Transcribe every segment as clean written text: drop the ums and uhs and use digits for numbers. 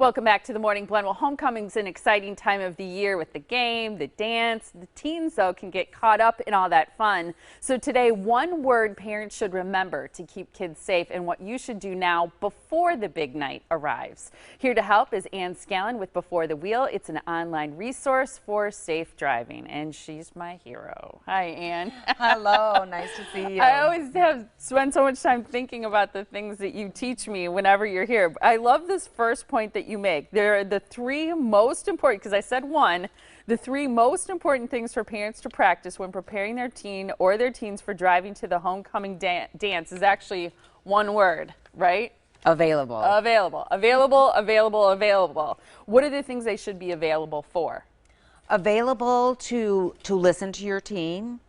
Welcome back to the Morning Blend. Well, homecoming's an exciting time of the year with the game, the dance. The teens, though, can get caught up in all that fun. So today, one word parents should remember to keep kids safe and what you should do now before the big night arrives. Here to help is Anne Scallon with Before the Wheel. It's an online resource for safe driving, and she's my hero. Hi, Anne. Hello, nice to see you. I always have spent so much time thinking about the things that you teach me whenever you're here. I love this first point that you make. There are the three most important, because I said one, the three most important things for parents to practice when preparing their teen or their teens for driving to the homecoming dance is actually one word, right? Available. Available. Available, available, available. What are the things they should be available for? Available to listen to your teen,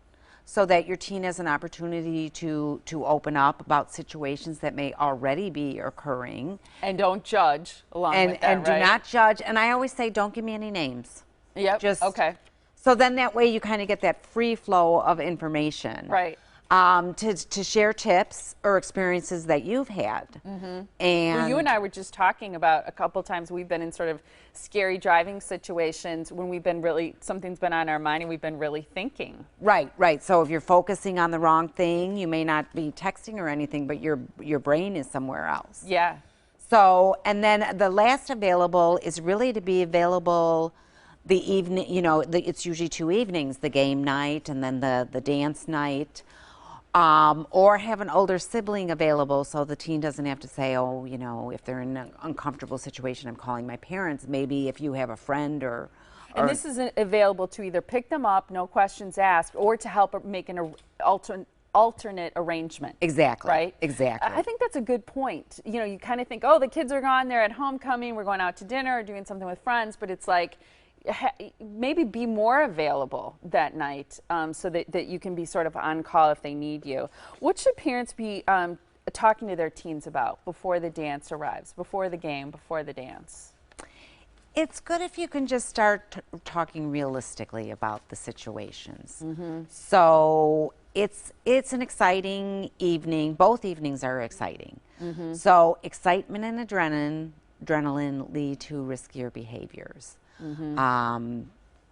so that your teen has an opportunity to open up about situations that may already be occurring. And don't judge along with that, And right? do not judge. And I always say, don't give me any names. Yep, Just, okay. So then that way you kind of get that free flow of information. Right. To share tips or experiences that you've had. Mm-hmm. And well, you and I were just talking about a couple times we've been in sort of scary driving situations when we've been really, something's been on our mind and we've been really thinking. Right, right. So if you're focusing on the wrong thing, you may not be texting or anything, but your brain is somewhere else. Yeah. So, and then the last available is really to be available the evening, you know, it's usually 2 evenings, the game night and then the dance night. Or have an older sibling available so the teen doesn't have to say, oh, you know, if they're in an uncomfortable situation, I'm calling my parents. Maybe if you have a friend or and this is available to either pick them up, no questions asked, or to help make an alternate arrangement. Exactly. Right? Exactly. I think that's a good point. You know, you kind of think, oh, the kids are gone, they're at homecoming, we're going out to dinner or doing something with friends, but it's like, maybe be more available that night so that you can be sort of on call if they need you. What should parents be talking to their teens about before the dance arrives, before the game, before the dance? It's good if you can just start talking realistically about the situations. Mm-hmm. So it's an exciting evening. Both evenings are exciting. Mm-hmm. So excitement and adrenaline lead to riskier behaviors. Mm-hmm.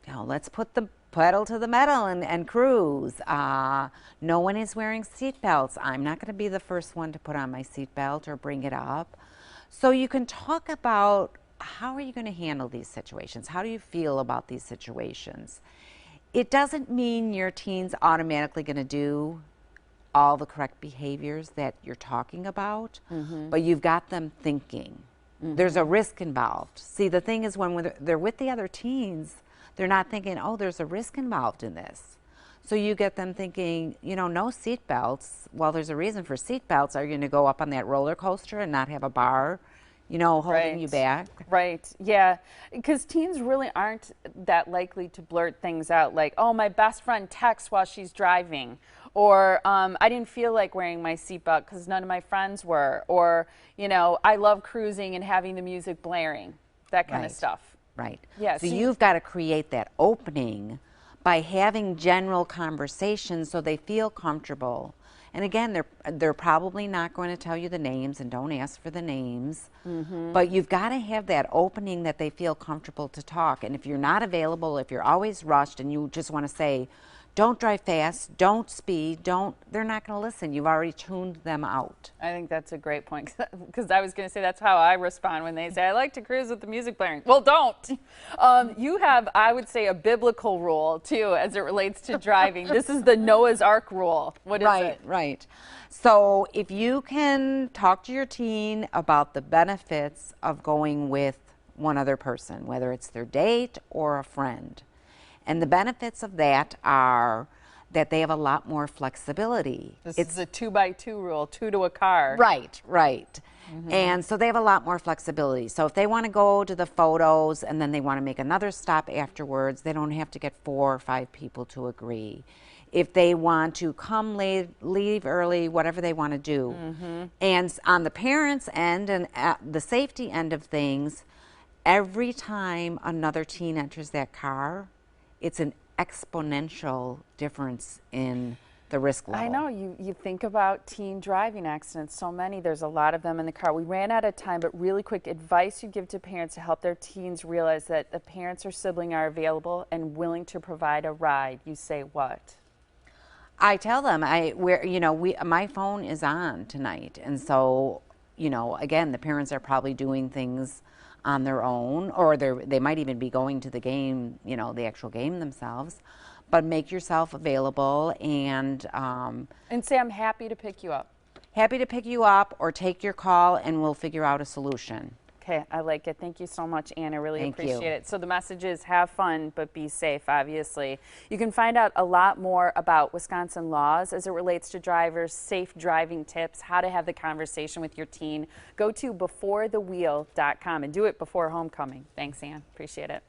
You know, let's put the pedal to the metal and cruise. No one is wearing seatbelts. I'm not going to be the first one to put on my seatbelt or bring it up. So you can talk about how are you going to handle these situations? How do you feel about these situations? It doesn't mean your teen's automatically going to do all the correct behaviors that you're talking about, mm-hmm. but you've got them thinking. Mm-hmm. There's a risk involved. See, the thing is when they're with the other teens, they're not thinking, oh, there's a risk involved in this. So you get them thinking, you know, no seat belts. Well, there's a reason for seat belts. Are you going to go up on that roller coaster and not have a bar, you know, holding you back? Right, yeah. Because teens really aren't that likely to blurt things out like, oh, my best friend texts while she's driving. Or I didn't feel like wearing my seatbelt because none of my friends were. Or, you know, I love cruising and having the music blaring. That kind of stuff. Right. Yeah, so you've got to create that opening by having general conversations so they feel comfortable. And again, they're probably not going to tell you the names, and don't ask for the names. Mm-hmm. But you've got to have that opening that they feel comfortable to talk. And if you're not available, if you're always rushed and you just want to say, don't drive fast, don't speed, they're not going to listen. You've already tuned them out. I think that's a great point, because I was going to say that's how I respond when they say, I like to cruise with the music blaring. Well, don't. You have, I would say, a biblical rule, too, as it relates to driving. This is the Noah's Ark rule. What is it? Right. So if you can talk to your teen about the benefits of going with one other person, whether it's their date or a friend, and the benefits of that are that they have a lot more flexibility. It's a 2x2 rule, 2 to a car. Right, right. Mm-hmm. And so they have a lot more flexibility. So if they want to go to the photos and then they want to make another stop afterwards, they don't have to get 4 or 5 people to agree. If they want to come late, leave early, whatever they want to do. Mm-hmm. And on the parents' end and at the safety end of things, every time another teen enters that car, it's an exponential difference in the risk level. I know, you think about teen driving accidents, so many, there's a lot of them in the car. We ran out of time, but really quick advice you give to parents to help their teens realize that the parents or sibling are available and willing to provide a ride. You say what? I tell them, my phone is on tonight, and so, again, the parents are probably doing things on their own, or they might even be going to the game, the actual game themselves. But make yourself available and say, I'm happy to pick you up. Happy to pick you up, or take your call, and we'll figure out a solution. Okay, I like it. Thank you so much, Anne. I really appreciate you. it. So the message is have fun, but be safe, obviously. You can find out a lot more about Wisconsin laws as it relates to drivers, safe driving tips, how to have the conversation with your teen. Go to beforethewheel.com and do it before homecoming. Thanks, Anne. Appreciate it.